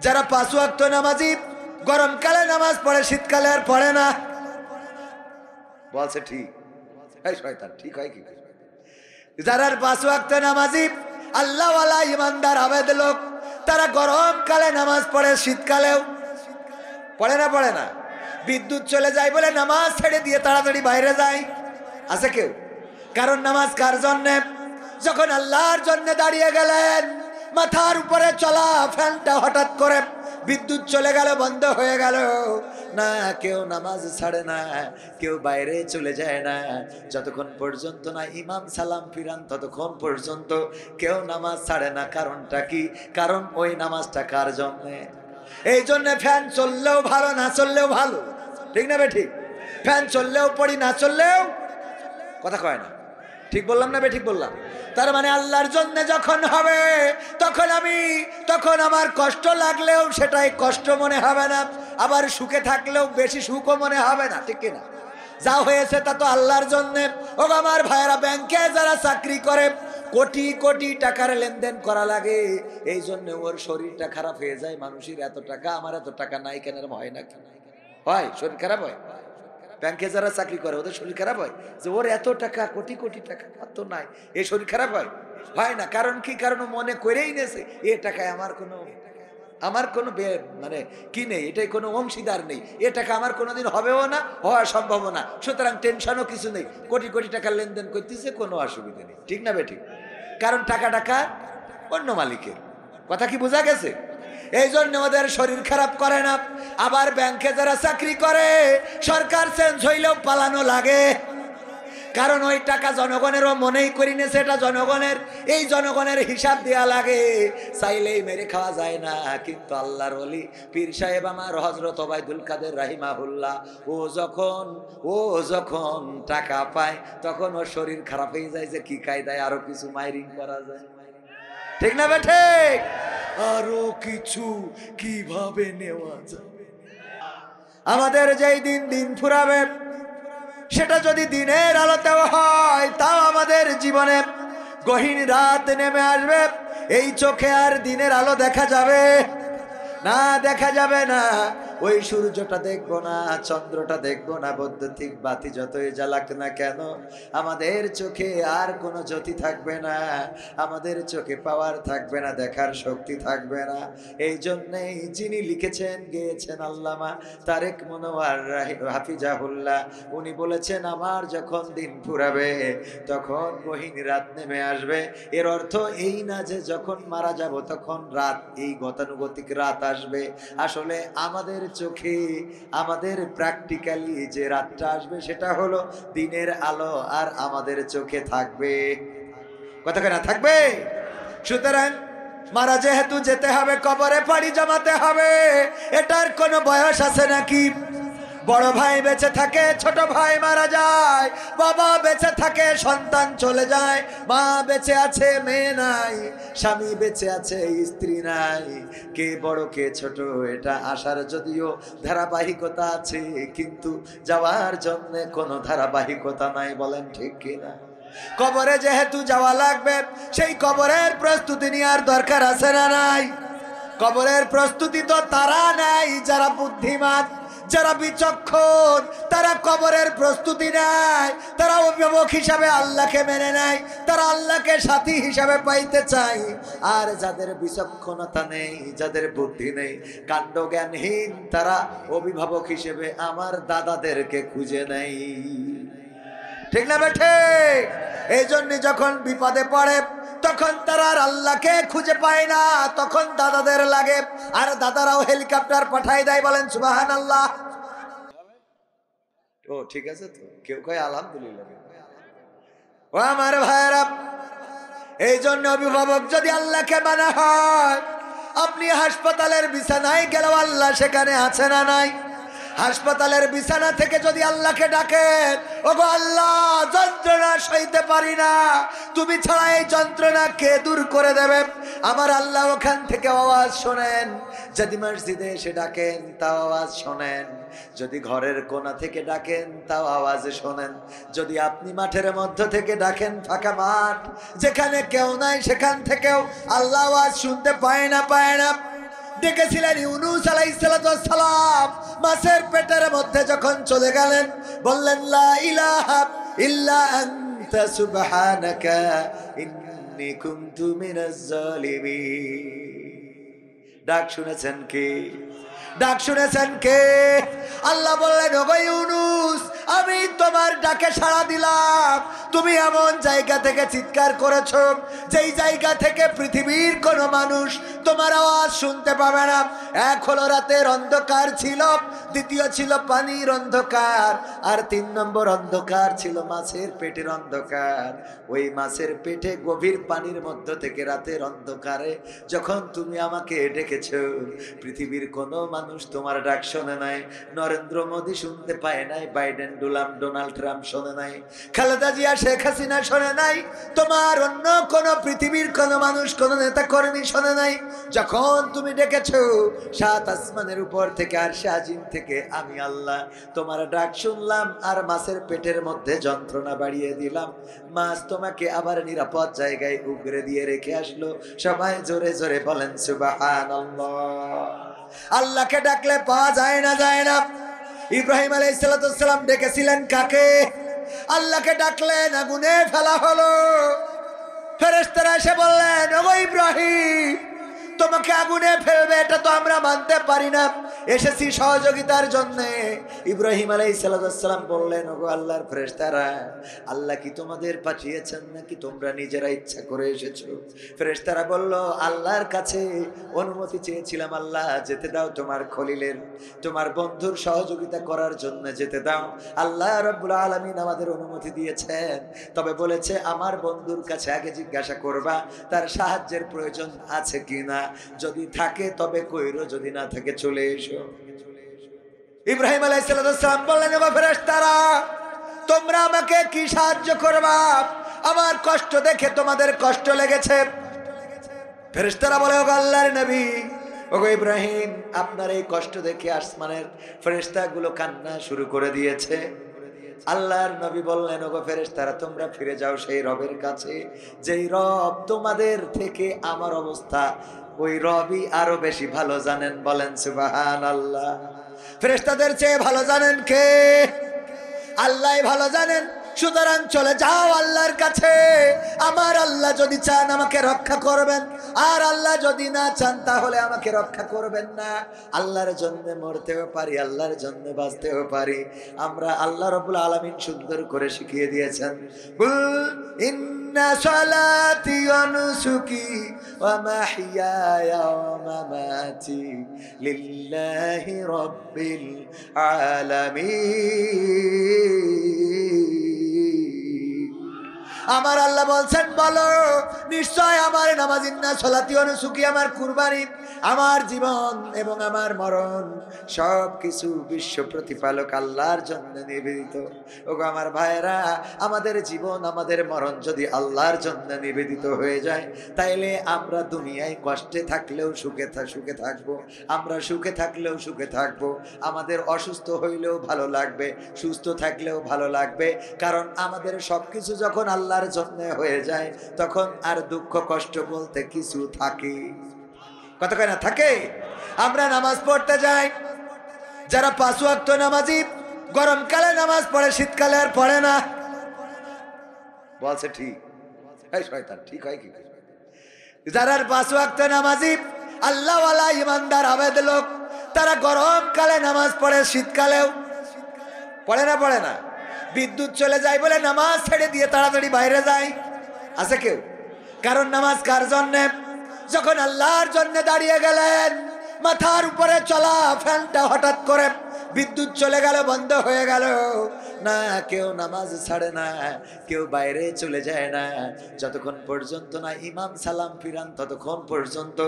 যারা 5 ওয়াক্ত নামাজি গরমকালে নামাজ পড়ে, শীতকালে আর পড়ে না। বলছে ঠিক, এই শয়তান ঠিক হয় কি? যারা 5 ওয়াক্ত নামাজি আল্লাহওয়ালা ইমানদার আবেদ লোক, তারা গরমকালে নামাজ পড়ে, শীতকালেও পড়ে না। পড়ে না, বিদ্যুৎ চলে যায় বলে নামাজ ছেড়ে দিয়ে তাড়াতাড়ি বাইরে যায়। আছে কেউ? কারণ নামাজ কার জন্যে? যখন আল্লাহর জন্য দাঁড়িয়ে গেলেন, মাথার উপরে চলা ফ্যানটা হঠাৎ করে বিদ্যুৎ চলে গেল, বন্ধ হয়ে গেল না, কেউ নামাজ ছাড়ে না, কেউ বাইরে চলে যায় না, যতক্ষণ পর্যন্ত না ইমাম সালাম ফিরান ততক্ষণ পর্যন্ত কেউ নামাজ ছাড়ে না। কারণটা কি? কারণ ওই নামাজটা কার জন্যে? এই জন্য ফ্যান চললেও ভালো, না চললেও ভালো, ঠিক না বে ঠিক? ফ্যান চললেও পড়ি, না চললেও, কথা কয় না, ঠিক বললাম না বে ঠিক বললাম? তার মানে আল্লাহর জন্য যখন হবে তখন আমার কষ্ট লাগলেও সেটাই কষ্ট মনে হবে না, আবার সুখে থাকলেও বেশি সুখও মনে হবে না, ঠিক কিনা? যা হয়েছে তা তো আল্লাহর জন্যে। ও আমার ভাইয়েরা, ব্যাংকে যারা চাকরি করে কোটি কোটি টাকার লেনদেন করা লাগে, এই জন্য ওর শরীরটা খারাপ হয়ে যায়। মানুষের এত টাকা, আমার এত টাকা নাই কেন? হয় না কেন? হয়, শরীর খারাপ হয়। ব্যাংকে যারা চাকরি করে ওদের শরীর খারাপ হয় যে ওর এত টাকা, কোটি কোটি টাকা, আর তো নাই, এই শরীর খারাপ হয়? হয় না। কারণ কি? কারণ মনে করেই নেছে এ টাকায় আমার কোনো মানে কি নেই, এটাই কোনো অংশীদার নেই, এ টাকা আমার কোনোদিন হবেও না, হওয়ার সম্ভব না, সুতরাং টেনশনও কিছু নেই, কোটি কোটি টাকার লেনদেন করতেছে, কোনো অসুবিধা নেই, ঠিক না বেঠিক? কারণ টাকা অন্য মালিকের। কথা কি বোঝা গেছে? এই জন্য ওদের শরীর খারাপ করে না। আবার ব্যাংকে যারা চাকরি করে, সরকার চেঞ্জ হইলেও পালানো লাগে, কারণ ওই টাকা জনগণেরও মনেই করি না সেটা জনগণের, এই জনগণের হিসাব দেয়া লাগে, চাইলেই মেরে খাওয়া যায় না। কিন্তু আল্লাহর ওলি পীর সাহেব আমার হযরত ওবায়দুল কাদের রাহিমাহুল্লাহ, ও যখন টাকা পায় তখন ওর শরীর খারাপ হয়ে যায় যে কি কায়দায় আরো কিছু মাইরিং করা যায়, ঠিক না বেঠে? আরো কিছু কিভাবে নেওয়া যায়। আমাদের যেই দিন ফুরাবে সেটা যদি দিনের আলোতেও হয়, তাও আমাদের জীবনে গহীন রাত নেমে আসবে, এই চোখে আর দিনের আলো দেখা যাবে না, দেখা যাবে না। ওই সূর্যটা দেখবো না, চন্দ্রটা দেখবো না, বৈদ্যুতিক বাতি যতই জ্বালাক না কেন, আমাদের চোখে আর কোনো জ্যোতি থাকবে না, আমাদের চোখে পাওয়ার থাকবে না, দেখার শক্তি থাকবে না। এই জন্যেই যিনি লিখেছেন, গেয়েছেন আল্লামা তারেক মনোয়ার হাফিজাহুল্লাহ, উনি বলেছেন আমার যখন দিন ফুরাবে তখন গহীন রাত নেমে আসবে। এর অর্থ এই না যে যখন মারা যাব তখন রাত, এই গতানুগতিক রাত আসবে। আসলে আমাদের চোখে, আমাদের প্র্যাকটিক্যালি যে রাতটা আসবে সেটা হলো দিনের আলো, আর আমাদের চোখে থাকবে, কথা কেনা থাকবে। সুতরাং মারা যেহেতু যেতে হবে, কবরে পাড়ি জমাতে হবে, এটার কোনো বয়স আছে নাকি? বড় ভাই বেঁচে থাকে, ছোট ভাই মারা যায়, বাবা বেঁচে থাকে, সন্তান চলে যায়, মা বেঁচে আছে, মেয়ে নাই, স্বামী বেঁচে আছে, স্ত্রী নাই, কে বড় কে ছোট এটা আসার যদিও ধারাবাহিকতা আছে, কিন্তু যাওয়ার জন্য কোনো ধারাবাহিকতা নাই, বলেন ঠিক কিনা? কবরে যেহেতু যাওয়া লাগবে, সেই কবরের প্রস্তুতি নেওয়ার দরকার আছে না নাই? কবরের প্রস্তুতি তো তারা নেয় যারা বুদ্ধিমান, যারা বিচক্ষণ, তারা কবরের প্রস্তুতি নেয়, তারা অভিভাবক হিসাবে আল্লাহকে মেনে নেয়, তারা আল্লাহকে সাথী হিসাবে পাইতে চায়। আর যাদের বিচক্ষণতা নেই, যাদের বুদ্ধি নেই, কাণ্ডজ্ঞানহীন, তারা অভিভাবক হিসেবে আমার দাদাদেরকে খুঁজে নেয়, ঠিক না বেঠে? এই জন্য যখন বিপদে পড়ে তখন তারা আর আল্লাহকে খুঁজে পায় না, তখন দাদাদের লাগে, আর দাদারাও হেলিকপ্টার পাঠায় দেয়, বলেন সুবহানাল্লাহ। ও ঠিক আছে তো, কেউ কয় আলহামদুলিল্লাহ। ও আমার ভাইরা, এই জন্য অভিভাবক যদি আল্লাহকে মানা হয়, আপনি হাসপাতালের বিছানায় গেলেও আল্লাহ সেখানে আছে না নাই? হাসপাতালের বিছানা থেকে যদি আল্লাহকে ডাকেন, ওগো আল্লাহ যন্ত্রণা সইতে পারি না, তুমি ছাড়া এই যন্ত্রণা কে দূর করে দেবে? আমার আল্লাহ ওখান থেকে আওয়াজ শোনেন। যদি মসজিদে এসে ডাকেন তাও আওয়াজ শোনেন, যদি ঘরের কোণা থেকে ডাকেন তাও আওয়াজ শোনেন, যদি আপনি মাঠের মধ্য থেকে ডাকেন, ফাঁকা মাঠ যেখানে কেউ নাই সেখান থেকেও আল্লাহ আওয়াজ শুনতে পায় না, পায় না। ডেকেছিলেন ইউনূস আলাইহিস সালাম। মাছের পেটের মধ্যে যখন চলে গেলেন বললেন লা ইলাহা ইল্লা আনতা সুবহানাকা ইন্নী কুনতু মিনাজ জালিমিন। ডাক শুনেছেন কে? ডাক শুনেছেন কে? আল্লাহ বললেন ওগো ইউনূস, আমি তোমার ডাকে সাড়া দিলাম। তুমি এমন জায়গা থেকে চিৎকার করেছো যেই জায়গা থেকে পৃথিবীর কোনো মানুষ তোমার আওয়াজ শুনতে পাবে না। এক হলো রাতের অন্ধকার ছিল, দ্বিতীয় ছিল পানির অন্ধকার, আর 3 নম্বর অন্ধকার ছিল মাছের পেটের অন্ধকার। ওই মাছের পেটে গভীর পানির মধ্য থেকে রাতের অন্ধকারে যখন তুমি আমাকে ডেকেছো, পৃথিবীর কোনো মানুষ তোমার ডাক শোনে নাই। নরেন্দ্র মোদী শুনতে পায় নাই, বাইডেন ডোনাল্ড ট্রাম্প শোনে নাই, খালেদা জিয়া শেখ হাসিনা শোনে নাই, তোমার অন্য কোনো পৃথিবীর কোনো মানুষ কোনো নেতা কর্মী শোনে নাই। যখন তুমি ডেকেছো 7 আসমানের উপর থেকে আরশে আজিম থেকে আমি আল্লাহ তোমার ডাক শুনলাম, আর মাছের পেটের মধ্যে যন্ত্রণা বাড়িয়ে দিলাম। মাছ তোমাকে আবার নিরাপদ জায়গায় উগরে দিয়ে রেখে আসলো। সবাই জোরে জোরে বলেন সুবহানাল্লাহ। আল্লাহকে ডাকলে পাওয়া যায় না, যায় না। ইব্রাহিম আলাইহিস সালাম ডেকেছিলেন কাকে? আল্লাহকে ডাকলেন, আগুনে ফেলা হলো। ফেরেশতারা এসে বললেন ওগো ইব্রাহিম, তোমাকে আগুনে ফেলবে এটা তো আমরা মানতে পারি না, এসেছি সহযোগিতার জন্য। ইব্রাহিম আলাইহিস সালাম বললেন ওগো আল্লাহর ফেরেশতারা, আল্লাহ কি তোমাদের পাঠিয়েছেন নাকি তোমরা নিজেরা ইচ্ছা করে এসেছো? ফেরেশতারা বলল আল্লাহর কাছে অনুমতি চেয়েছিলাম, আল্লাহ যেতে দাও তোমার খলিলের, তোমার বন্ধুর সহযোগিতা করার জন্য যেতে দাও। আল্লাহ রাব্বুল আলামিন আমাদের অনুমতি দিয়েছেন, তবে বলেছে আমার বন্ধুর কাছে আগে জিজ্ঞাসা করবা তার সাহায্যের প্রয়োজন আছে কিনা, যদি থাকে তবে কইরো, যদি না থাকে চলে এসো। ইব্রাহিম আলাইহিস সালাম বললেন ওগো ফেরেশতারা, তোমরা আমাকে কি সাহায্য করবা? আমার কষ্ট দেখে তোমাদের কষ্ট লেগেছে। ফেরেশতারা বলে ওগো আল্লাহর নবী, ওগো ইব্রাহিম, আপনার এই কষ্ট দেখে আসমানের ফেরেশতাগুলো কান্না শুরু করে দিয়েছে। আল্লাহর নবী বললেন ওগো ফেরেশতারা, তোমরা ফিরে যাও সেই রবের কাছে যেই রব তোমাদের থেকে আমার অবস্থা, ওই রবই আরো বেশি ভালো জানেন। বলেন সুবহানাল্লাহ। ফেরেশতাদের চেয়ে ভালো জানেন কে? আল্লাহই ভালো জানেন। সুতরাং চলে যাও আল্লাহর কাছে। আমার আল্লাহ যদি চান আমাকে রক্ষা করবেন, আর আল্লাহ যদি না চান তাহলে আমাকে রক্ষা করবেন না। আল্লাহর জন্য মরতেও পারি, আল্লাহর জন্য বাঁচতেও পারি। আমরা আল্লাহ রাব্বুল আলামিন সুন্দর করে শিখিয়ে দিয়েছেন, ইন্না সালাতি ওয়া নুসুকি ওয়া মাহইয়ায়া ওয়া মামাতি লিল্লাহি রাব্বিল আলামিন। আমার আল্লাহ বলছেন বলো, নিশ্চয় আমার নামাজ, ইন্না সালাতি ওয়া নুসুকি, আমার কুরবানি, আমার জীবন এবং আমার মরণ সব কিছু বিশ্ব প্রতিপালক আল্লাহর জন্য নিবেদিত। ওগো আমার ভাইরা, আমাদের জীবন আমাদের মরণ যদি আল্লাহর জন্য নিবেদিত হয়ে যায়, তাইলে আমরা দুনিয়ায় কষ্টে থাকলেও সুখে থাকবো, আমরা সুখে থাকলেও সুখে থাকবো, আমাদের অসুস্থ হইলেও ভালো লাগবে, সুস্থ থাকলেও ভালো লাগবে। কারণ আমাদের সবকিছু যখন আল্লাহর জন্য হয়ে যায়, তখন আর দুঃখ কষ্ট বলতে কিছু থাকে কত কয় না থাকে। আমরা নামাজ পড়তে যাই, যারা 5 ওয়াক্ত নামাজি, গরমকালে নামাজ পড়ে, শীতকালে আর পড়ে না। বলছে ঠিক, এই শয়তান ঠিক হয় কি? যারা 5 ওয়াক্ত নামাজি, আল্লাহওয়ালা ইমানদার আবেদ লোক, তারা গরমকালে নামাজ পড়ে, শীতকালেও পড়ে না। বিদ্যুৎ চলে যায় বলে নামাজ ছেড়ে দিয়ে তাড়াতাড়ি বাইরে যায়, আছে কেউ? কারণ নামাজ কার জন্যে? যখন আল্লাহর জন্য দাঁড়িয়ে গেলেন, মাথার উপরে চলা ফ্যানটা হঠাৎ করে বিদ্যুৎ চলে গেল, বন্ধ হয়ে গেল না, কেউ নামাজ ছাড়ে না, কেউ বাইরে চলে যায় না, যতক্ষণ পর্যন্ত না ইমাম সালাম ফিরান ততক্ষণ পর্যন্ত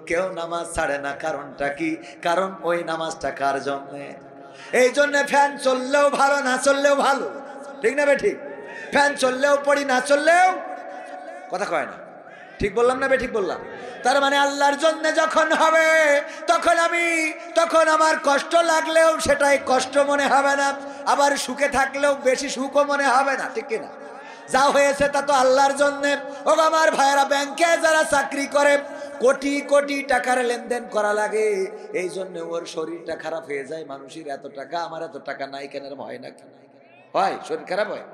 কেউ নামাজ ছাড়ে না। কারণটা কি? কারণ ওই নামাজটা কার জন্যে? এই জন্য ফ্যান চললেও ভালো, না চললেও ভালো, ঠিক না ঠিক? ফ্যান চললেও পড়ি, না চললেও, কথা কয় না, ঠিক বললাম না ঠিক বললাম? তার মানে আল্লাহর জন্য যখন হবে তখন আমার কষ্ট লাগলেও সেটাই কষ্ট মনে হবে না, আবার সুখে থাকলেও বেশি সুখও মনে হবে না, ঠিক কিনা? যা হয়েছে তা তো আল্লাহর জন্য। ও আমার ভাইয়েরা, ব্যাংকে যারা চাকরি করে কোটি কোটি টাকার লেনদেন করা লাগে, এই জন্য ওর শরীরটা খারাপ হয়ে যায়। মানুষের এত টাকা, আমার এত টাকা নাই কেন, হয় না কেন? হয়, শরীর খারাপ হয়।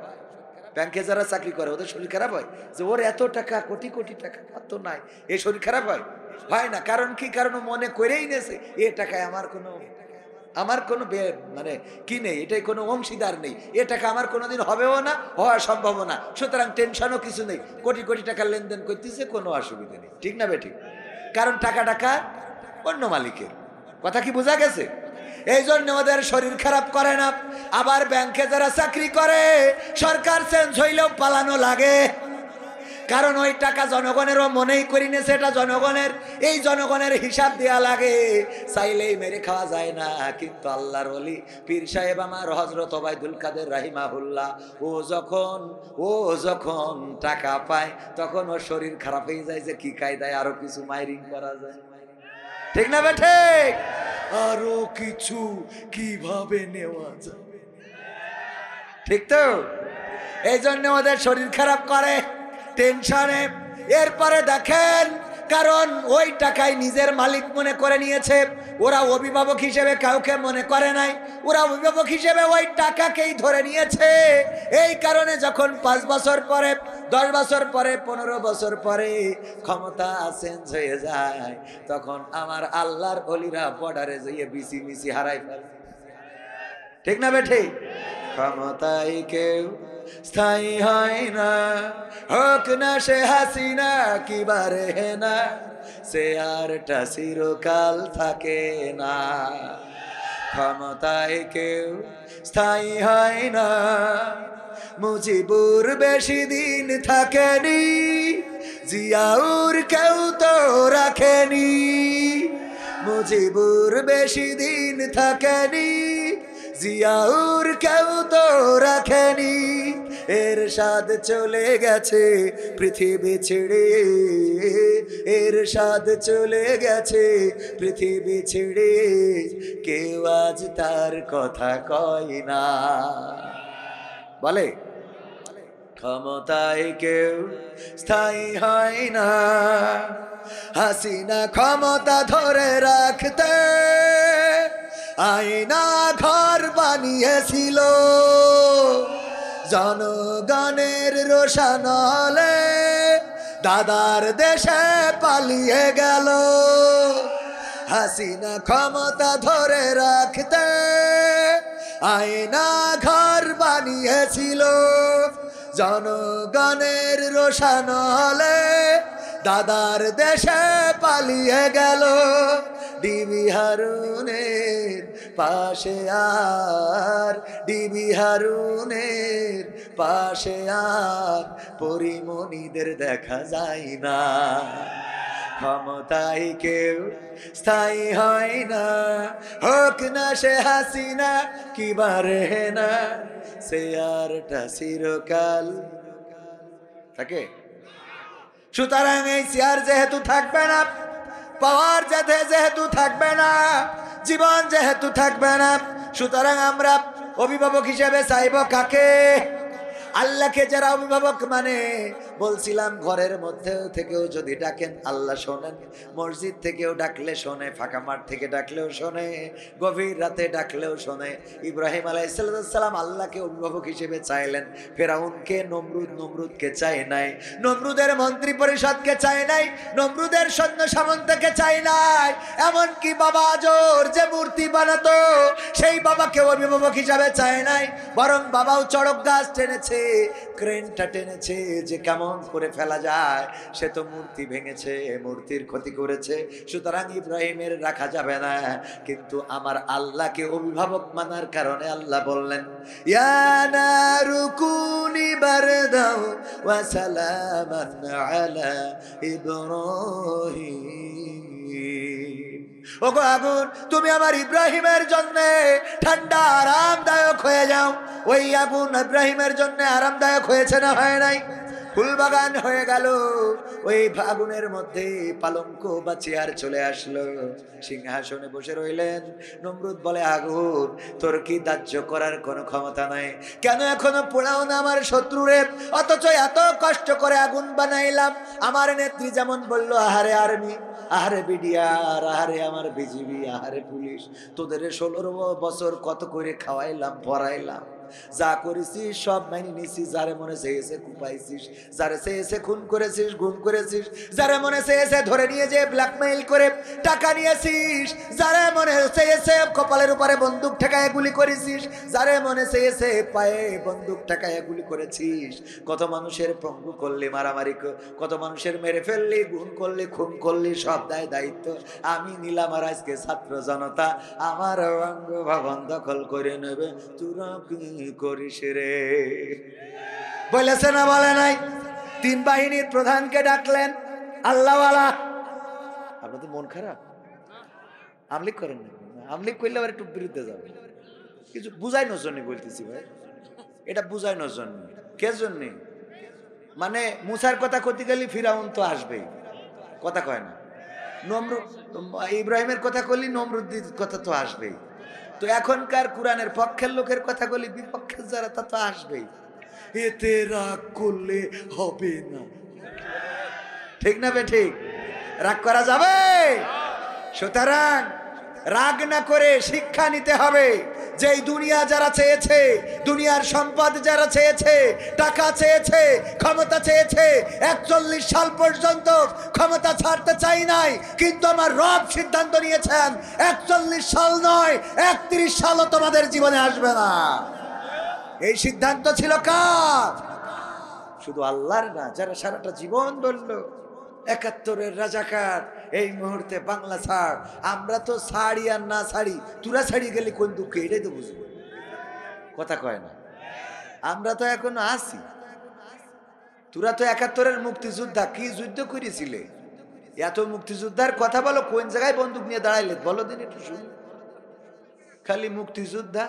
ব্যাংকে যারা চাকরি করে ওদের শরীর খারাপ হয় যে ওর এত টাকা, কোটি কোটি টাকা, এত নাই, এই শরীর খারাপ হয়? হয় না। কারণ কি? কারণ মনে করেই নেছে এ টাকায় আমার কোনো মানে কি নেই, এটাই কোনো অংশীদার নেই, এ টাকা আমার কোনোদিন হবেও না, হওয়ার সম্ভব না। সুতরাং টেনশনও কিছু নেই, কোটি কোটি টাকার লেনদেন করতেছে, কোনো অসুবিধা নেই। ঠিক না বেঠিক? কারণ টাকা অন্য মালিকের। কথা কি বোঝা গেছে? এই জন্য ওদের শরীর খারাপ করে না। আবার ব্যাংকে যারা চাকরি করে, সরকার চেঞ্জ হইলেও পালানো লাগে, কারণ ওই টাকা জনগণেরও মনেই করি নেছে এটা জনগণের, এই জনগণের হিসাব দেয়া লাগে। চাইলেই মেরে খাওয়া যায় না। কিন্তু আল্লাহর ওলি পীর সাহেব আমার হযরত ওবায়দুল কাদের রাহিমাহুল্লাহ, ও যখন টাকা পায় তখন ওর শরীর খারাপ হয়ে যায় যে কি কায়দায় আরো কিছু মাইরিং করা যায়। ঠিক না বেঠে? আরো কিছু কিভাবে নেওয়া যায়, ঠিক তো? এই জন্য ওদের শরীর খারাপ করে টেনশনে। এরপরে দেখেন, কারণ ওই টাকায় নিজের মালিক মনে করে নিয়েছে, ওরা অভিভাবক হিসেবে কাউকে মনে করে নাই, ওরা অভিভাবক হিসেবে ওই টাকাকেই ধরে নিয়েছে। এই কারণে যখন 5 বছর পরে, 10 বছর পরে, 15 বছর পরে ক্ষমতা চেঞ্জ হয়ে যায়, তখন আমার আল্লাহর ওলিরা বর্ডারে যেয়ে বিসি মিসি হারাই ফেলে। ঠিক না বেঠে? ক্ষমতায় কেউ স্থায়ী হয় না, হোক না সে হাসিনা কিবারে না, সে আরটা চিরকাল থাকে না। ক্ষমতায় কেউ স্থায়ী হয় না, মুজিবুর বেশি দিন থাকেনি, জিয়াউর কেউ তো রাখেনি। মুজিবুর বেশি দিন থাকেনি, জিয়াউর কেউ তো রাখেনি। এরশাদ চলে গেছে পৃথিবী ছেড়ে, এরশাদ চলে গেছে পৃথিবী ছেড়ে, কেউ আজ তার কথা কয় না। বলে ক্ষমতায় কেউ স্থায়ী হয় না, হাসিনা ক্ষমতা ধরে রাখতে আয়না ঘর বানিয়েছিল, জনগণের রোশানলে দাদার দেশে পালিয়ে গেল। হাসিনা ক্ষমতা ধরে রাখতে আয়না ঘর বানিয়েছিল, জনগণের রোশানলে দাদার দেশে পালিয়ে গেল। ডিবি হারুনের পাশে আর, ডিবি হারুনের পাশে আর পরিমণিদের দেখা যায় না। ক্ষমতায় কেউ স্থায়ী হয় না, হোক না সে হাসিনা কিবারে না, সে আরটা চিরকাল থাকে। সুতরাং এই চেয়ার যেহেতু থাকবে না, পাওয়ার যেহেতু থাকবে না, জীবন যেহেতু থাকবে না, সুতরাং আমরা অভিভাবক হিসেবে চাইব কাকে? আল্লাহকে। যারা অভিভাবক মানে বলছিলাম, ঘরের মধ্যে থেকেও যদি ডাকেন আল্লাহ শোনেন, মসজিদ থেকেও ডাকলে শোনে, ফাঁকা মাঠ থেকে ডাকলেও শোনে, গভীর রাতে ডাকলেও শোনে। ইব্রাহিম আলাইহিস সালাম আল্লাহকে অভিভাবক হিসেবে চাইলেন, ফেরাউনকে, নমরুদকে চায় নাই, নমরুদের মন্ত্রী পরিষদকে চায় নাই, নমরুদের সৈন্য সামন্তকে চায় নাই, এমনকি বাবা আজর যে মূর্তি বানাতো সেই বাবাকে অভিভাবক হিসাবে চায় নাই, বরং বাবাও চড়ক গাছ টেনেছে, ক্রেনটা টেনেছে যে কেমন করে ফেলা যায়, সে তো মূর্তি ভেঙেছে, মূর্তির ক্ষতি করেছে। সুতরাং ইব্রাহিমের রাখা যাবে না। কিন্তু আমার আল্লাহকে অভিভাবক মানার কারণে আল্লাহ বললেন, ইয়া নারু কুনি বারদাও ওয়া সালামান আলা ইব্রাহিম। ওগো আগুন, তুমি আমার ইব্রাহিমের জন্য ঠান্ডা আরামদায়ক হয়ে যাও। ওই আগুন ইব্রাহিমের জন্য আরামদায়ক হয়েছে না হয় নাই? ফুলবাগান হয়ে গেল। ওই আগুনের মধ্যে পালঙ্ক বা চেয়ার চলে আসলো, সিংহাসনে বসে রইলেন। নমরুদ বলে, আগুন তোর কি দাহ্য করার কোনো ক্ষমতা নাই? কেন এখনো পোড়াও না আমার শত্রুরে? অথচ এত কষ্ট করে আগুন বানাইলাম। আমার নেত্রী যেমন বললো, আহারে আর্মি, আহারে বিডিআর, আহারে আমার বিজিবি, আহারে পুলিশ, তোদের 16 বছর কত করে খাওয়াইলাম, পড়াইলাম, যা করেছিস সব মাইনে নিছিস। যারে মনে চেয়েছে কুপাইছিস, যারে চেয়েছে খুন করেছিস, গুম করেছিস, যারে মনে চেয়েছে ধরে নিয়ে যে ব্ল্যাকমেইল করে টাকা নিয়েছিস, যারে মনে চেয়েছে কপালের উপরে বন্দুক ঠেকায় গুলি করেছিস, যারে মনে চেয়েছে পায়ে বন্দুক ঠেকায় গুলি করেছিস। কত মানুষের পঙ্গু করলি, মারামারি কত মানুষের মেরে ফেললি, গুম করলি, খুন করলি, সব দায় দায়িত্ব আমি নিলাম। আর আজকে ছাত্র জনতা আমার বঙ্গভবন দখল করে নেবে, তোরা কি করিস রে? বলেছে না বলে নাই? 3 বাহিনীর প্রধানকে ডাকলেন, আল্লাহওয়ালা। আপনাদের মন খারাপ? আমলিক করেন না? আমলিক করলে আবার একটু বিরুদ্ধে যাবে। কিছু বুঝাইনোর জন্য বলতেছি ভাই, এটা বুঝাইনোর জন্য। কে জন্য? মানে মুসার কথা করতে গেলে ফিরাউন তো আসবেই, কথা কয় না? ইব্রাহিমের কথা করলি নমরুদ্দির কথা তো আসবেই। তো এখনকার কোরআনের পক্ষের লোকের কথা বলি, বিপক্ষের যারা তা তো আসবেই। এতে রাগ করলে হবে না, ঠিক না বে ঠিক? রাগ করা যাবে? সুতরাং রাগ না করে শিক্ষা নিতে হবে। যেই দুনিয়া যারা চেয়েছে, দুনিয়ার সম্পদ যারা চেয়েছে, টাকা চেয়েছে, ক্ষমতা চেয়েছে, 41 সাল পর্যন্ত ক্ষমতা ছাড়তে চাই নাই, কিন্তু আমার রব সিদ্ধান্ত নিয়েছেন 41 সাল নয় 31 সালও তোমাদের জীবনে আসবে না। এই সিদ্ধান্ত ছিল কার? শুধু আল্লাহর না। যারা সারাটা জীবন বললো 71-এর রাজাকার, এই মুহূর্তে বাংলা ছাড়। আমরা তো ছাড়ি আর না ছাড়ি, তোরা ছাড়ি গেলে কোন দুঃখ, এটাই তো বুঝবো, কথা কয় না? আমরা তো এখনো আছি। তোরা তো 71-এর মুক্তিযোদ্ধা, কি যুদ্ধ করেছিলে? এত মুক্তিযোদ্ধার কথা বলো, কোন জায়গায় বন্দুক নিয়ে দাঁড়াইলে বলো দিন একটু শুনি। খালি মুক্তিযোদ্ধা,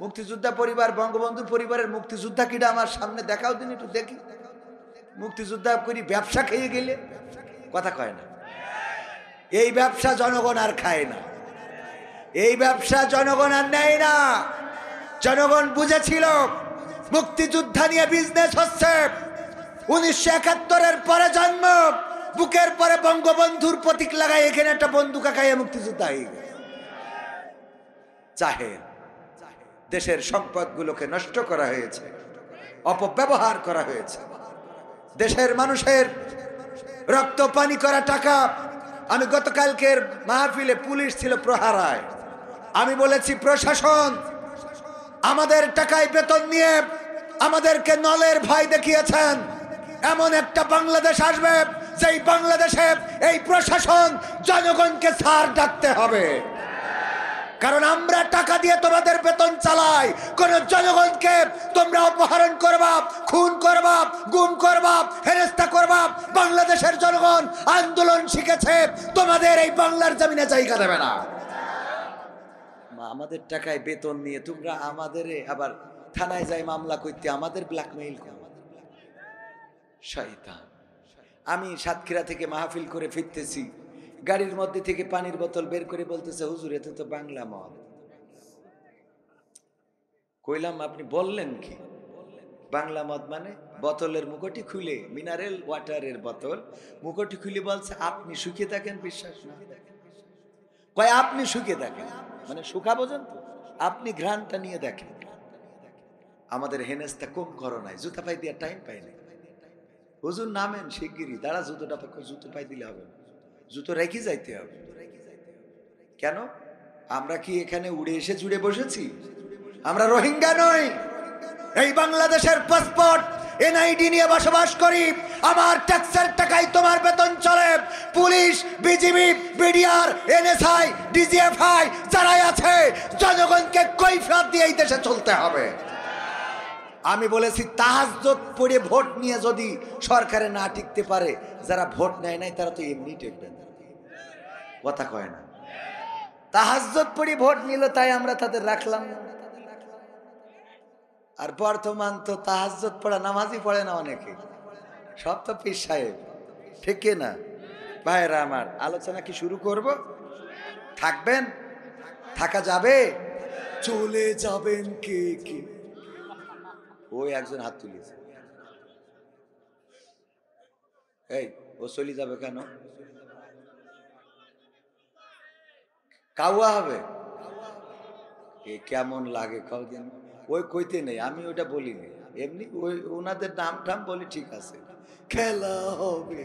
মুক্তিযোদ্ধা পরিবার, বঙ্গবন্ধু পরিবারের মুক্তিযোদ্ধা কিটা আমার সামনে দেখাও দিন একটু দেখি। মুক্তিযোদ্ধা করি ব্যবসা খেয়ে গেলে, কথা কয় না? এই ব্যবসা জনগণ আর খায় না, এই ব্যবসা জনগণ আর নেয় না। জনগণ বুঝেছিল মুক্তিযোদ্ধা নিয়ে বিজনেস হচ্ছে। 1971-এর পরে জন্ম, বুকের পরে বঙ্গবন্ধুর প্রতীক লাগাই এখানে একটা বন্দুক খাইয়ে মুক্তিযোদ্ধা হয়ে গেছে। জাহেল, দেশের সম্পদগুলোকে নষ্ট করা হয়েছে, অপব্যবহার করা হয়েছে, দেশের মানুষের রক্ত পানি করা টাকা। আমি গতকালকের মাহফিলে, পুলিশ ছিল প্রহারায়, আমি বলেছি প্রশাসন আমাদের টাকায় বেতন নিয়ে আমাদেরকে নলের ভয় দেখিয়েছেন। এমন একটা বাংলাদেশ আসবে যেই বাংলাদেশে এই প্রশাসন জনগণকে ছাড় ডাকতে হবে। কারণ আমরা টাকা দিয়ে তোমাদের বেতন চালাই, কোন জনগণকে তোমরা অপহরণ করবা, খুন করবা, গুম করবা, হেনস্থা করবা। বাংলাদেশের জনগণ আন্দোলন শিখেছে, তোমাদের এই বাংলার জমিনে জায়গা দেবে না। আমাদের টাকায় বেতন নিয়ে তোমরা আমাদের আবার থানায় যাই মামলা করতে, আমাদের ব্ল্যাকমেইল করো। শয়তান। আমি সাতক্ষীরা থেকে মাহফিল করে ফিরতেছি, গাড়ির মধ্যে থেকে পানির বোতল বের করে বলতেছে, হুজুর এতে তো বাংলা মদ। কইলাম আপনি বললেন কি? বাংলা মদ মানে? বোতলের মুখটি খুলে, মিনারেল ওয়াটারের বোতল মুখটি খুলে বলছে, আপনি শুকিয়ে থাকেন, বিশ্বাস না কয় আপনি শুকিয়ে থাকেন, মানে শুকা বোঝেন তো, আপনি ঘ্রাণটা নিয়ে দেখেন। আমাদের হেনেস্তা কম করো নাই, জুতা পাই দেওয়ার টাইম পাই নাই। হুজুর নামেন শিগগিরই, দাঁড়া জুতোটা জুতো পাই দিলে হবে না, জুতো রেখে যাইতে হবে। কেন? আমরা কি এখানে উড়ে এসে জুড়ে বসেছি? আমরা রোহিঙ্গা নই। এই বাংলাদেশের পাসপোর্ট এনআইডি নিয়ে বসবাস করি। আমার ট্যাক্সের টাকায় তোমার বেতন চলে। Police, BGB, BDR, NSI, DGFI যারাই আছে, জনগণকে কৈফিয়ত দিয়ে এই দেশে চলতে হবে। আমি বলেছি তাহাজ্জুদ পড়ে ভোট নিয়ে যদি সরকারে না টিকতে পারে, যারা ভোট নেয় নাই তারা তো এমনি টিকবে না, কথা কয় না? তাহাজ্জুদ পড়ে ভোট নিল তাই আমরা তাদের রাখলাম না। আর বর্তমান তো তাহাজ্জুদ পড়া নামাজই পড়ে না অনেকে, সব তো পীর সাহেব, ঠিক না ভাইরা আমার? আলোচনা কি শুরু করব? থাকবেন? থাকা যাবে? চলে যাবেন কে কে? ওই একজন হাত তুলেছে। এই, ও চলে যাবে কেন? কাউয়া হবে? এ কেমন লাগে কদিন? ওই কইতে নেই, আমি ওইটা বলিনি, এমনি ওই ওনাদের নাম টাম বলি, ঠিক আছে। খেলা হবে।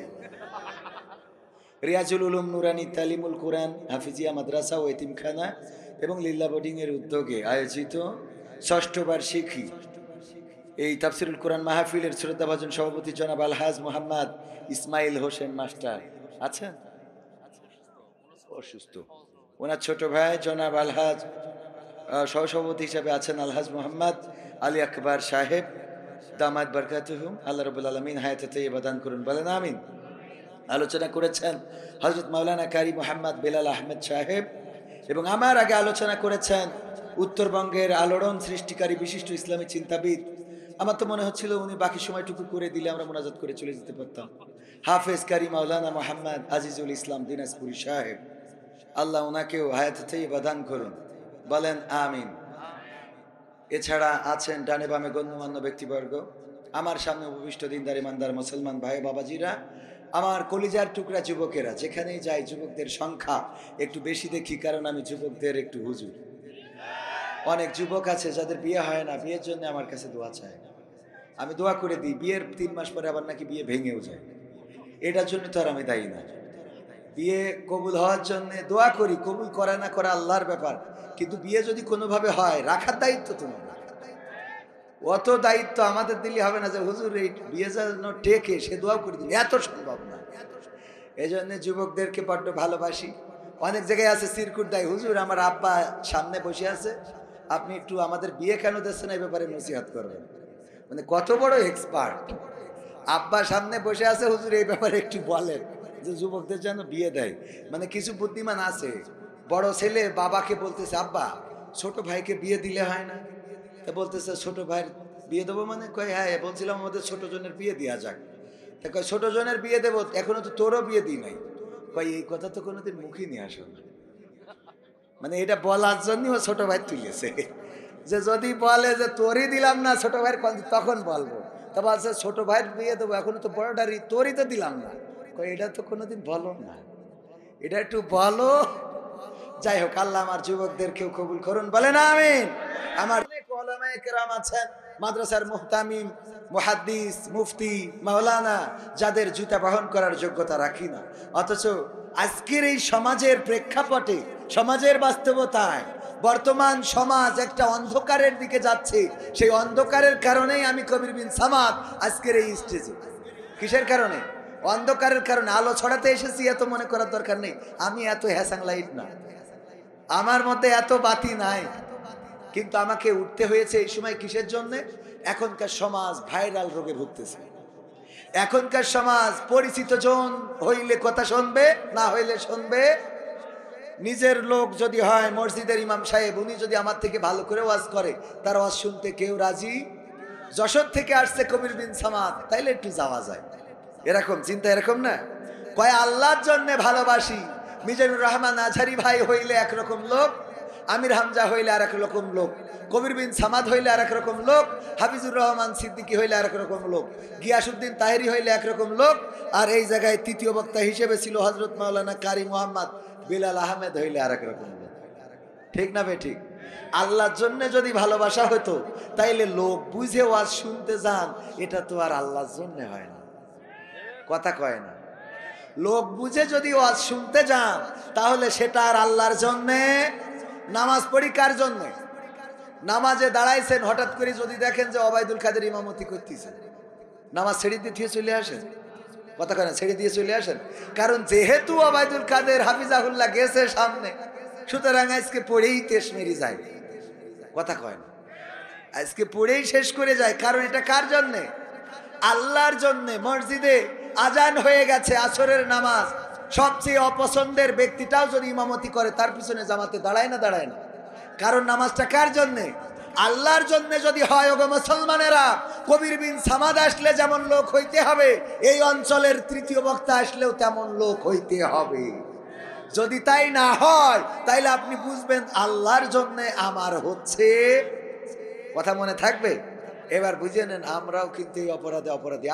রিয়াজুল উলুম নুরানি তালিমুল কোরআন হাফিজিয়া মাদ্রাসা ও এতিমখানা এবং লিল্লা বোর্ডিং এর উদ্যোগে আয়োজিত ৬ষ্ঠ বার্ষিকী এই তাফসিরুল কোরআন মাহফিলের শ্রদ্ধাভাজন সভাপতি জনাব আলহাজ মোহাম্মদ ইসমাইল হোসেন মাস্টার আছেন? অসুস্থ। ওনার ছোট ভাই জনাব আলহাজ সহসভাপতি হিসাবে আছেন আলহাজ মোহাম্মদ আলী আকবর সাহেব, দামাত বরকাতুহুম, আল্লাহ রাব্বুল আলামিন হায়াতে তাইয়্যিবা দান করুন, বলেন আমিন। আলোচনা করেছেন হযরত মাওলানা কারি মোহাম্মদ বেলাল আহমেদ সাহেব, এবং আমার আগে আলোচনা করেছেন উত্তরবঙ্গের আলোড়ন সৃষ্টিকারী বিশিষ্ট ইসলামী চিন্তাবিদ। আমার তো মনে হচ্ছিল উনি বাকি সময়টুকু করে দিলে আমরা মোনাজাত করে চলে যেতে পারতাম। হাফেজ কারি মাওলানা মোহাম্মদ আজিজুল ইসলাম দিনাজপুরি সাহেব, আল্লাহ ওনাকেও হায়াতে তাইয়্যিবা দান করুন, বলেন আমিন। এছাড়া আছেন ডানে বামে গণ্যমান্য ব্যক্তিবর্গ, আমার সামনে উপবিষ্ট দিনদার ইমানদার মুসলমান ভাই বাবাজিরা, আমার কলিজার টুকরা যুবকেরা। যেখানেই যাই যুবকদের সংখ্যা একটু বেশি দেখি, কারণ আমি যুবকদের একটু হুজুর। অনেক যুবক আছে যাদের বিয়ে হয় না, বিয়ের জন্য আমার কাছে দোয়া চায়, আমি দোয়া করে দিই। বিয়ের 3 মাস পরে আবার নাকি বিয়ে ভেঙেও যায়, এটার জন্য তো আর আমি দায়ী না। বিয়ে কবুল হওয়ার জন্য দোয়া করি, কবুল করা না করা আল্লাহর ব্যাপার, কিন্তু বিয়ে যদি কোনোভাবে হয় রাখার দায়িত্ব তোমার। অত দায়িত্ব আমাদের দিলে হবে না যে হুজুর এই বিয়ে যেন টেকে, সে দোয়াও করে দিল, এত সম্ভব না। এই জন্য যুবকদেরকে বড্ড ভালোবাসি। অনেক জায়গায় আছে সিরকুট দেয়, হুজুর আমার আব্বা সামনে বসে আছে, আপনি একটু আমাদের বিয়ে কেন দিচ্ছেন এই ব্যাপারে নসিহত করবেন। মানে কত বড় এক্সপার্ট! আব্বা সামনে বসে আছে, হুজুর এই ব্যাপারে একটু বলেন যে যুবকদের যেন বিয়ে দেয়। মানে কিছু বুদ্ধিমান আছে, বড় ছেলে বাবাকে বলতেছে, আব্বা ছোট ভাইকে বিয়ে দিলে হয় না? তা বলতেছে ছোট ভাইয়ের বিয়ে দেবো মানে? কয় হ্যাঁ, বলছিলাম আমাদের ছোট জনের বিয়ে দেওয়া যাক। তা কয় ছোট জনের বিয়ে দেবো, এখনো তো তোরও বিয়ে দিই নাই। কয় এই কথা তো কোনোদিন মুখে নিয়ে আসো না। মানে এটা বলার জন্যই ও ছোট ভাই তুলেছে, যে যদি বলে যে তোরই দিলাম না ছোট ভাইয়ের, তখন বলবো। তা বলছে ছোট ভাইয়ের বিয়ে দেবো, এখনো তো বড়টারই, তোরই তো দিলাম না। কয় এটা তো কোনোদিন বলো না, এটা একটু বলো। যাই হোক, আল্লাহ আমার যুবকদেরকেও কবুল করুন, বলেন আমিন। আমার অনেক উলামায়ে কেরাম আছেন, মাদ্রাসার মুহতামিম, মুহাদ্দিস, মুফতি, মাওলানা, যাদের জুতা বহন করার যোগ্যতা রাখি না, অথচ আজকের এই সমাজের প্রেক্ষাপটে, সমাজের বাস্তবতায় বর্তমান সমাজ একটা অন্ধকারের দিকে যাচ্ছে। সেই অন্ধকারের কারণেই আমি কবির বিন সামাদ আজকের এই স্টেজে। কিসের কারণে? অন্ধকারের কারণে। আলো ছড়াতে এসেছি এত মনে করার দরকার নেই, আমি এত হ্যাসাং লাইট না, আমার মধ্যে এত বাতি নাই, কিন্তু আমাকে উঠতে হয়েছে এই সময়। কিসের জন্যে? এখনকার সমাজ ভাইরাল রোগে ভুগতেছে। এখনকার সমাজ পরিচিত জন হইলে কথা শুনবে, না হইলে শুনবে। নিজের লোক যদি হয় মসজিদের ইমাম সাহেব, উনি যদি আমার থেকে ভালো করে ওয়াজ করে, তার ওয়াজ শুনতে কেউ রাজি। যশোর থেকে আসছে কবির বিন সামাদ, তাইলে একটু যাওয়া যায়, এরকম চিন্তা। এরকম না, কয় আল্লাহর জন্য ভালোবাসি। মিজানুর রহমান আজহারি ভাই হইলে একরকম লোক, আমির হামজা হইলে আর এক রকম লোক, কবির বিন সামাদ হইলে আর এক রকম লোক, হাফিজুর রহমান সিদ্দিকী হইলে আর এক রকম লোক, গিয়াসউদ্দিন তাহেরি হইলে একরকম লোক, আর এই জায়গায় তৃতীয় বক্তা হিসেবে ছিল হযরত মাওলানা কারি মোহাম্মদ বেলাল আহমেদ হইলে আর এক রকম লোক। ঠিক না বে ঠিক? আল্লাহর জন্য যদি ভালোবাসা হতো, তাইলে লোক বুঝে ওয়াজ শুনতে যান, এটা তো আর আল্লাহর জন্য হয় না, কথা কয় না। লোক বুঝে যদি ওয়াজ শুনতে যান, তাহলে সেটা আর আল্লাহর জন্যে। নামাজ পড়ি কার জন্যে? নামাজে দাঁড়াইছেন, হঠাৎ করে যদি দেখেন যে ওবায়দুল কাদের ইমামতি করতেছে, নামাজ ছেড়ে দিয়ে চলে আসেন, কথা কয় না, ছেড়ে দিয়ে চলে আসেন। কারণ যেহেতু ওবায়দুল কাদের হাফিজাহুল্লাহ গেছে সামনে, সুতরাং আজকে পড়েই তেশ মেরি যায়, কথা কয় না, আজকে পড়েই শেষ করে যায়। কারণ এটা কার জন্যে? আল্লাহর জন্যে। মসজিদে আজান হয়ে গেছে, আসরের নামাজ, সবচেয়ে অপছন্দের ব্যক্তিটাও যদি ইমামতি করে, তার পিছনে জামাতে দাঁড়ায় না? দাঁড়ায় না। কারণ নামাজটা কার জন্যে? আল্লাহর জন্য যদি হয় ওগো মুসলমানেরা, কবির বিন সামাদ আসলে যেমন লোক হইতে হবে, এই অঞ্চলের তৃতীয় বক্তা আসলেও তেমন লোক হইতে হবে। যদি তাই না হয় তাইলে আপনি বুঝবেন আল্লাহর জন্য আমার হচ্ছে। কথা মনে থাকবে? এবার বুঝে নেন, আমরাও কিন্তু এই অপরাধী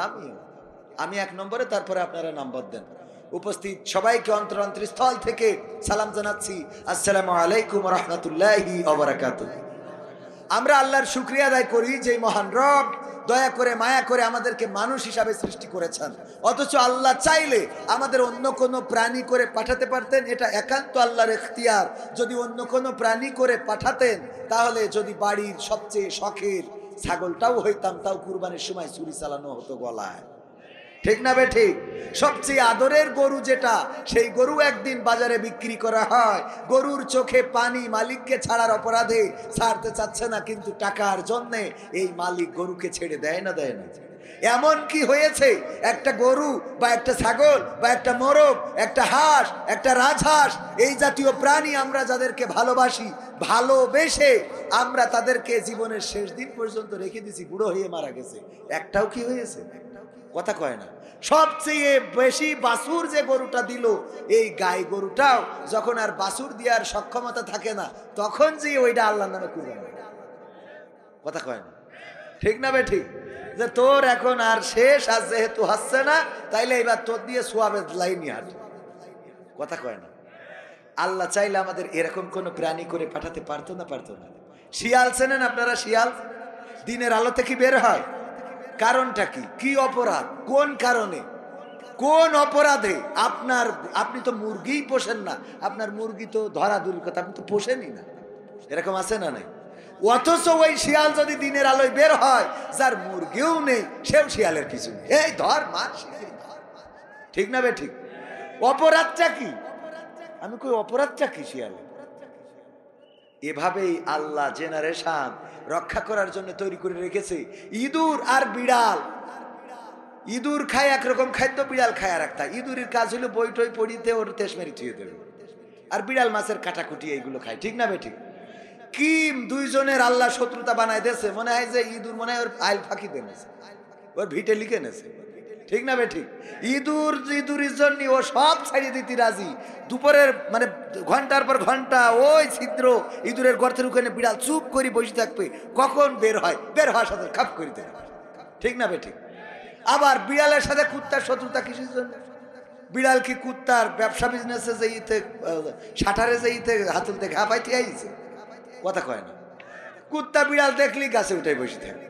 আমি 1 নম্বরে, তারপরে আপনারা নাম্বার দেন। উপস্থিত সবাইকে অন্তরস্থল থেকে সালাম জানাচ্ছি, আসসালামু আলাইকুম ওয়া রাহমাতুল্লাহি ওয়া বারাকাতুহু। আমরা আল্লাহর শুকরিয়া আদায় করি যে মহান রব দয়া করে মায়া করে আমাদেরকে মানুষ হিসাবে সৃষ্টি করেছেন। অথচ আল্লাহ চাইলে আমাদের অন্য কোনো প্রাণী করে পাঠাতে পারতেন, এটা একান্ত আল্লাহর এখতিয়ার। যদি অন্য কোনো প্রাণী করে পাঠাতেন, তাহলে যদি বাড়ির সবচেয়ে শখের ছাগলটাও হইতাম, তাও কুরবানির সময় ছুরি চালানো হতো গলায়। ঠিক না বে ঠিক? সবচেয়ে আদরের গরু যেটা, সেই গরু একদিন বাজারে বিক্রি করা হয়। গরুর চোখে পানি মালিককে ছাড়ার অপরাধে ছাড়তে চাচ্ছে না, কিন্তু টাকার জন্যে এই মালিক গরুকে ছেড়ে দেয় না। এমন কি হয়েছে, একটা গরু বা একটা ছাগল বা একটা মোরগ, একটা হাঁস, একটা রাজহাঁস, এই জাতীয় প্রাণী আমরা যাদেরকে ভালোবাসি, ভালোবেসে আমরা তাদেরকে জীবনের শেষ দিন পর্যন্ত রেখে দিছি, বুড়ো হয়ে মারা গেছে, একটাও কি হয়েছে? কথা কয় না। সবচেয়ে বেশি বাছুর যে গরুটা দিল, এই গাই গরুটাও যখন আর বাছুর দেওয়ার সক্ষমতা থাকে না, তখন যে ওইটা আল্লাহর নামে কুরবানি। কথা কয় না? ঠিক না বে ঠিক? যে তোর এখন আর শেষ, আর যেহেতু হচ্ছে না, তাইলে এবার তোর দিয়ে সোয়াবের লাইনি হাঁট। কথা কয় না? আল্লাহ চাইলে আমাদের এরকম কোনো প্রাণী করে পাঠাতে পারতো না? শিয়াল চেনেন আপনারা? শিয়াল দিনের আলোতে কি বের হয়? কারণটা কি? কি অপরাধ? কোন কারণে? কোন অপরাধে? আপনি তো মুরগিই পোষেন না, আপনার মুরগি তো ধরা দূরের কথা, আপনি তো পোষেনই না। এরকম আছে না নাই? অথচ ওই শিয়াল যদি দিনের আলোয় বের হয়, যার মুরগিও নেই, সেও শিয়ালের কিছু নেই, এই ধর মার। ঠিক না বে ঠিক? অপরাধটা কি? আমি কই অপরাধটা কি শিয়ালের? এভাবেই আল্লাহ জেনারেশন রক্ষা করার জন্য তৈরি করে রেখেছে। ইঁদুর আর বিড়াল, ইঁদুর খায় একরকম খাদ্য, বিড়াল খায় আর একটা। ইঁদুরের কাজ হলো বই টই পড়িতে ওর তেস মেরে থুয়ে দেবে, আর বিড়াল মাছের কাটাকুটি এইগুলো খায়। ঠিক না বেঠিক? কি দুইজনের আল্লাহ শত্রুতা বানায় দিয়েছে, মনে হয় যে ইঁদুর মনে হয় ওর আইল ফাঁকি দেনেছে, ওর ভিটে লিখে নেছে। ঠিক না বেঠিক? ইঁদুরের জন্য ও সব ছাড়িয়ে দিতে রাজি। দুপুরের মানে ঘন্টার পর ঘন্টা ওই ছিদ্র ইঁদুরের গর্তের ওখানে বিড়াল চুপ করে বসে থাকবে, কখন বের হয়, বের হওয়ার সাথে খাপ করে দেবে। ঠিক না বেঠিক? আবার বিড়ালের সাথে কুত্তার শত্রুতা কিসের জন্য? বিড়াল কি কুত্তার ব্যবসা বিজনেসে যে ইতে শাটারে যে ইতে হাতুলতে ঘা পাইতে আইছে? কথা কয় না। কুত্তা বিড়াল দেখলি গাছে উঠে বসে থাকে।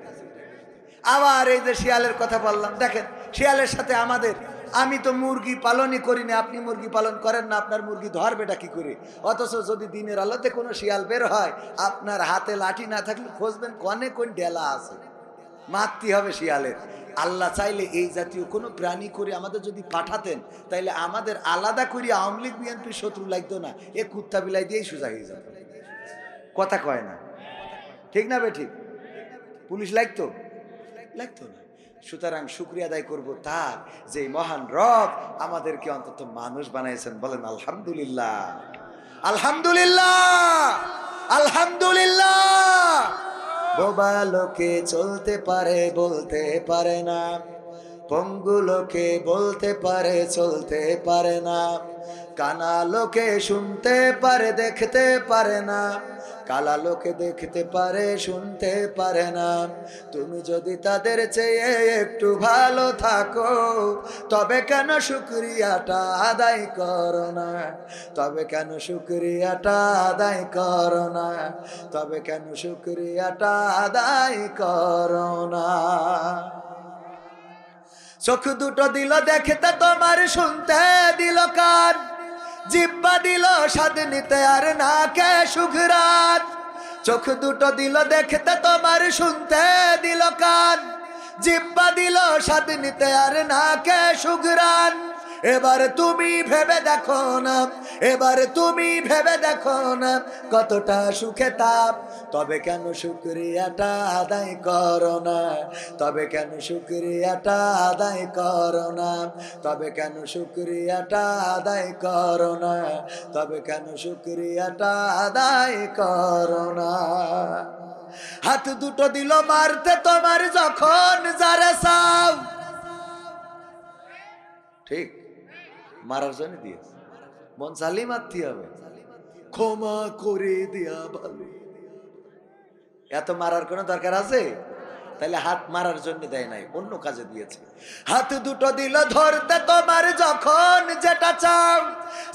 আবার এই যে শিয়ালের কথা বললাম, দেখেন শিয়ালের সাথে আমাদের, আমি তো মুরগি পালনই করি না, আপনি মুরগি পালন করেন না, আপনার মুরগি ধরবেটা কি করে? অথচ যদি দিনের আলোতে কোনো শিয়াল বের হয়, আপনার হাতে লাঠি না থাকলে খুঁজবেন কনে কোন ডেলা আছে, মারতে হবে শিয়ালের। আল্লাহ চাইলে এই জাতীয় কোনো প্রাণী করে আমাদের যদি পাঠাতেন, তাইলে আমাদের আলাদা করে আওয়ামী লীগ বিএনপির শত্রু লাগতো না, এ কুত্তা বিলাই দিয়েই সোজা হয়ে যেত। কথা কয় না? ঠিক না বে ঠিক? পুলিশ লাগতো না। সুতরাং শুকরিয়া আদায় করব তার, যে মহান রব আমাদেরকে অন্তত মানুষ বানাইছেন। বলেন আলহামদুলিল্লাহ, আলহামদুলিল্লাহ, আলহামদুলিল্লাহ। বোবা লোকে চলতে পারে, বলতে পারে না। পঙ্গু লোকে বলতে পারে, চলতে পারে না। কানা লোকে শুনতে পারে, দেখতে পারে না। কালা লোকে দেখতে পারে, শুনতে পারে না। তুমি যদি তাদের চেয়ে একটু ভালো থাকো, তবে কেন শুকরিয়াটা আদায় করো না? তবে কেন শুকরিয়াটা আদায় করো না? তবে কেন শুকরিয়াটা আদায় করো না? চোখ দুটো দিল দেখতে তোমার, শুনতে দিল কান, জিব্বা দিল স্বাদ নিতে আর নাকে সুঘ্রাণ। চোখ দুটো দিল দেখতে তোমার, শুনতে দিল কান, জিব্বা দিল স্বাদ নিতে আর নাকে সুঘ্রাণ। এবার তুমি ভেবে দেখো না, এবার তুমি ভেবে দেখো না, কতটা সুখে তাপ। তবে কেন শুকরিয়াটা আদায় করো না? তবে কেন শুকরিয়াটা আদায় করো না? তবে কেন শুকরিয়াটা আদায় করো না? তবে কেন শুকরিয়াটা আদায় করো না? হাত দুটো দিল মারতে তোমার যখন যারা চাও। ঠিক, মারার জন্য দিয়েছে, মন চালি মারতে হবে, ক্ষমা করে দেয়া ভালো। এত মারার কোনো দরকার আছে? তাহলে হাত মারার জন্য দেয় নাই, অন্য কাজে দিয়েছে। হাত দুটো দিল ধরতে তোমার যখন যেটা চাও,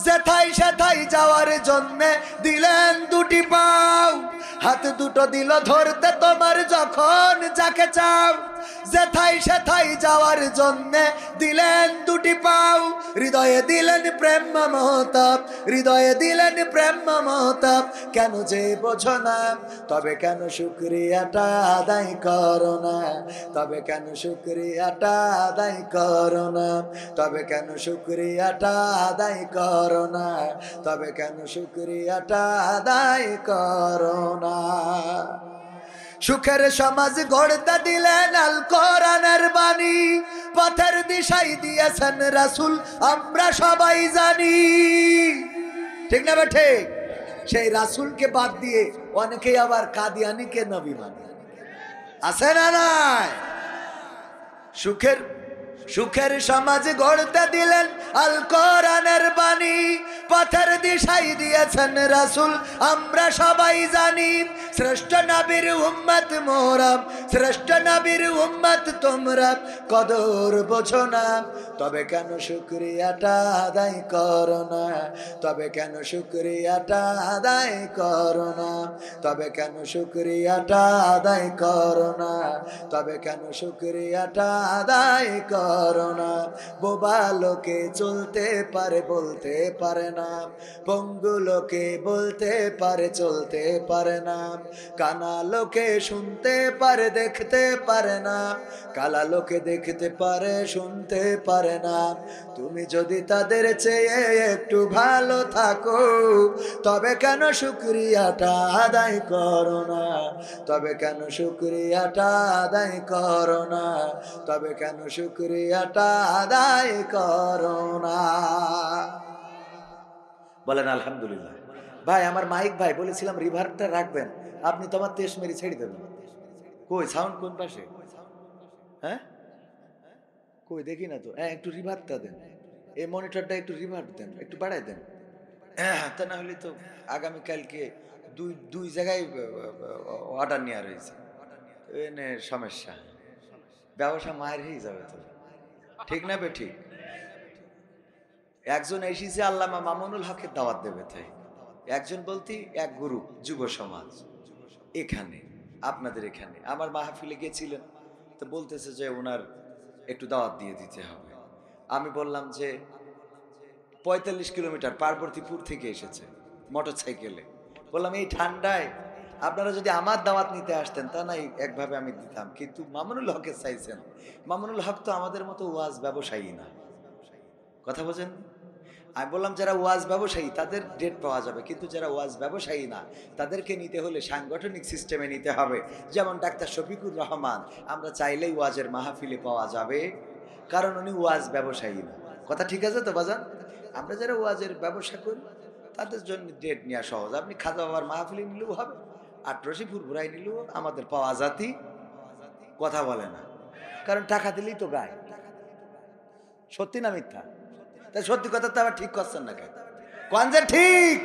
যেথাই সেথাই যাওয়ার জন্য দিলেন দুটি পাও। হাত দুটো দিল ধরতে তোমার যখন যাকে চাও, যেথাই সেথাই যাওয়ার জন্য দিলেন দুটি পাও। হৃদয়ে দিলেন প্রেম মমতাব, হৃদয়ে দিলেন প্রেম মমতাব, কেন যে বোঝো না? তবে কেন শুকরিয়াটা আদায় করো না? তবে কেন শুকরিয়াটা আদায় করো না? তবে কেন শুকরিয়াটা আদায় করো না? তবে কেন শুকরিয়াটা আদায় করো না? সুখের সমাজ গড়তে দিলেন আল কোরআনের বাণী, পথের দিশাই দিয়েছেন রাসূল আমরা সবাই জানি। ঠিক না বেঠে? সেই রাসূলকে বাদ দিয়ে অনেকেই আবার কাদিয়ানীকে নবী মানে, আছে না নাই? সুখের সমাজ গড়তে দিলেন আল কোরআনের বাণী, পথের দিশাই দিয়েছেন রাসূল আমরা সবাই জানি। শ্রেষ্ঠ নবীর উম্মত মোরা, শ্রেষ্ঠ নবীর উম্মত তোমরা, কদর বোঝো না? তবে কেন শুকরিয়াটা আদায় করো না? তবে কেন শুকরিয়াটা আদায় করো না? তবে কেন শুকরিয়াটা আদায় করো না? তবে কেন শুকরিয়াটা আদায় করো না? বোবা লোকে চলতে পারে বলতে পারে না, পঙ্গু লোকে বলতে পারে চলতে পারে না, কানা লোকে শুনতে পারে দেখতে পারে না, কালা লোকে দেখতে পারে শুনতে পারে না। তুমি যদি তাদের চেয়ে একটু ভালো থাকো, তবে কেন শুকরিয়াটা আদায় করো না? তবে কেন শুকরিয়াটা আদায় করো না? তবে কেন শুকরিয়াটা আদায় করো না? বলেন আলহামদুলিল্লাহ। ভাই আমার মাইক ভাই বলেছিলাম রিভার্বটা রাখবেন, আপনি তো আমার তেজ মেরে ছেড়ে দেবেন। কই সাউন্ড কোন পাশে? হ্যাঁ কই দেখি না তো। হ্যাঁ একটু রিভার্বটা দেন, এই মনিটরটা একটু রিভার্ব দেন, একটু বাড়াই দেন। তা না হলে তো আগামীকালকে দুই জায়গায় অর্ডার নেওয়া রয়েছে, এনে সমস্যা, ব্যবসা মায়ের হয়ে যাবে তো। ঠিক না বে ঠিক? একজন এসেছে আল্লামা মামুনুল হকের দাওয়াত দেবে, তাই একজন বলতে এক গুরু যুব সমাজ এখানে আপনাদের এখানে আমার মাহফিলে গেছিলেন, তো বলতেছে যে ওনার একটু দাওয়াত দিয়ে দিতে হবে। আমি বললাম যে 45 কিলোমিটার পার্বতীপুর থেকে এসেছে মোটর সাইকেলে। বললাম এই ঠান্ডায় আপনারা যদি আমার দাওয়াত নিতে আসতেন তা নাই একভাবে আমি দিতাম, কিন্তু মামুনুল হকের চাইছেন। মামুনুল হক তো আমাদের মতো ওয়াজ ব্যবসায়ী না, কথা বোঝেন? আমি বললাম যারা ওয়াজ ব্যবসায়ী তাদের ডেট পাওয়া যাবে, কিন্তু যারা ওয়াজ ব্যবসায়ী না তাদেরকে নিতে হলে সাংগঠনিক সিস্টেমে নিতে হবে। যেমন ডাক্তার শফিকুর রহমান, আমরা চাইলেই ওয়াজের মাহফিলে পাওয়া যাবে, কারণ উনি ওয়াজ ব্যবসায়ী না। কথা ঠিক আছে তো বাজান? আমরা যারা ওয়াজের ব্যবসা করি তাদের জন্য ডেট নেওয়া সহজ। আপনি খাজা বাবার মাহফিলে নিলেও হবে, আর রশিপুর ঘুরাই নিলেও আমাদের পাওয়া জাতি। কথা বলে না, কারণ টাকা দিলেই তো গায়। সত্যি না মিথ্যা? তাই সত্যি কথা তো আবার ঠিক করছেন না কেন? কোন যে ঠিক?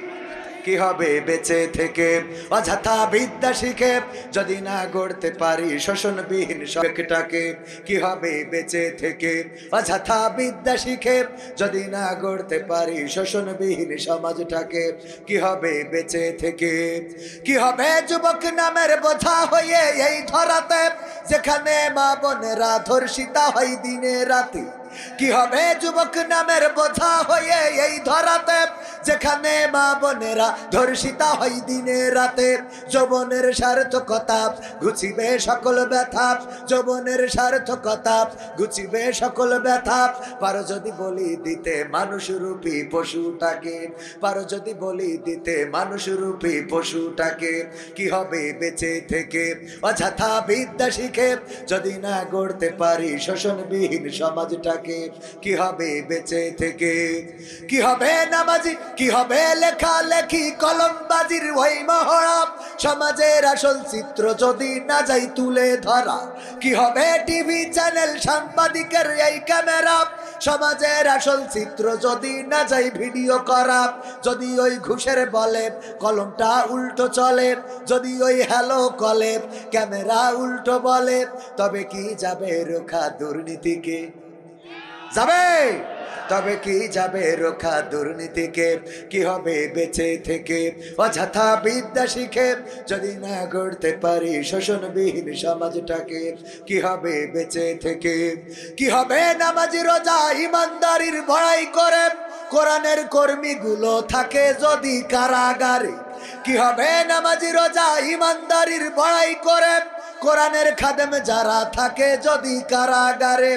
কি হবে বেঁচে থেকে অযথা বিদ্যা শিখে, যদি না গড়তে পারি শোষণবিহীন সবটাকে? কি হবে বেঁচে থেকে অযথা বিদ্যা শিখে, যদি না গড়তে পারি শোষণবিহীন সমাজটাকে? কি হবে বেঁচে থেকে? কি হবে যুবক নামের বোঝা হয়ে এই ধরাতে, যেখানে মা বোনেরা ধর্ষিতা হয় দিনে রাতে? কি হবে যুবক নামের বোঝা হয়ে এই ধরাতে, যেখানে মা বোনেরা ধর্ষিতা হয় দিনে রাতে? যৌবনের সার্থকতা ঘুচিবে সকল ব্যথা, যৌবনের সার্থকতা ঘুচিবে সকল ব্যথা। পারো যদি বলি দিতে মানুষরূপী পশুটাকে, পারো যদি বলি দিতে মানুষরূপী পশুটাকে? কি হবে বেঁচে থেকে অযথা বিদ্যা শিখে, যদি না গড়তে পারি শোষণবিহীন সমাজটাকে? কি হবে বেঁচে থেকে? কি হবে নামাজি কি হবে লেখালেখি কলমবাজির ওই মহড়া, সমাজের আসল চিত্র যদি না যাই তুলে ধরা। কি হবে টিভি চ্যানেল সাংবাদিকের এই ক্যামেরা, সমাজের আসল চিত্র যদি না যাই ভিডিও করা। যদি ওই ঘুষের বলে কলমটা উল্টো চলে, যদি ওই হ্যালো কলে ক্যামেরা উল্টো বলে, তবে কি যাবে রোখা দুর্নীতিকে? যাবে? তবে কি যাবে রোখা দুর্নীতিকে? কি হবে বেঁচে থেকে অযথা বিদ্যা শিখে যদি না গড়তে পারি শোষণবিহীন সমাজটাকে? কি হবে বেঁচে থেকে? কি হবে নামাজি রোজা ইমানদারির বড়াই করে কোরআনের কর্মীগুলো থাকে যদি কারাগারে? কি হবে নামাজি রোজা ইমানদারির বড়াই করে কোরআনের খাদেম যারা থাকে যদি কারাগারে?